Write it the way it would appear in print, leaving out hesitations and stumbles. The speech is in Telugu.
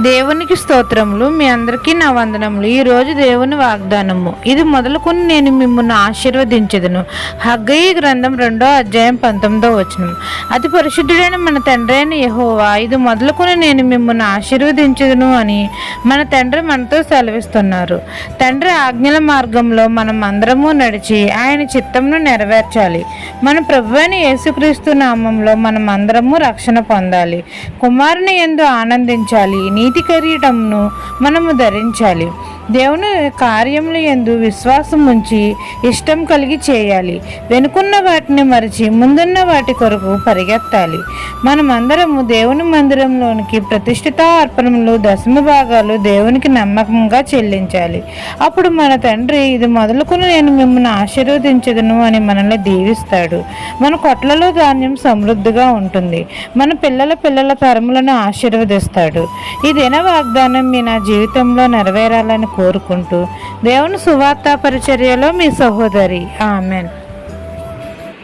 దేవునికి స్తోత్రములు. మీ అందరికీ నా వందనములు. ఈరోజు దేవుని వాగ్దానము. ఇది మొదలుకొని నేను మిమ్మల్ని ఆశీర్వదించదును. హగ్గయి గ్రంథం 2వ అధ్యాయం 19వ వచనం. అతి పరిశుద్ధుడైన మన తండ్రి అయిన యెహోవా ఇది మొదలుకొని నేను మిమ్మల్ని ఆశీర్వదించదును అని మన తండ్రి మనతో సెలవిస్తున్నారు. తండ్రి ఆజ్ఞల మార్గంలో మనం అందరము నడిచి ఆయన చిత్తంను నెరవేర్చాలి. మన ప్రభువైన యేసుక్రీస్తు నామంలో మనం అందరము రక్షణ పొందాలి. కుమారుని యందు ఆనందించాలి. నీతి కిరీటంను మనము ధరించాలి. దేవుని కార్యముల యందు విశ్వాసం ఉంచి ఇష్టం కలిగి చేయాలి. వెనుకున్న వాటిని మరిచి ముందున్న వాటి కొరకు పరిగెత్తాలి. మనమందరము దేవుని మందిరంలోనికి ప్రతిష్ఠిత అర్పణములు దశమ భాగాలు దేవునికి నమ్మకంగా చెల్లించాలి. అప్పుడు మన తండ్రి ఇది మొదలుకొని నేను మిమ్మల్ని ఆశీర్వదించదును అని మనల్ని దీవిస్తాడు. మన కొట్లలో ధాన్యం సమృద్ధిగా ఉంటుంది. మన పిల్లల తరములను ఆశీర్వదిస్తాడు. ఈ దిన వాగ్దానం మీ నా జీవితంలో నెరవేరాలని కోరుకుంటూ దేవుని సువార్త పరిచర్యలో మీ సహోదరి. ఆమెన్.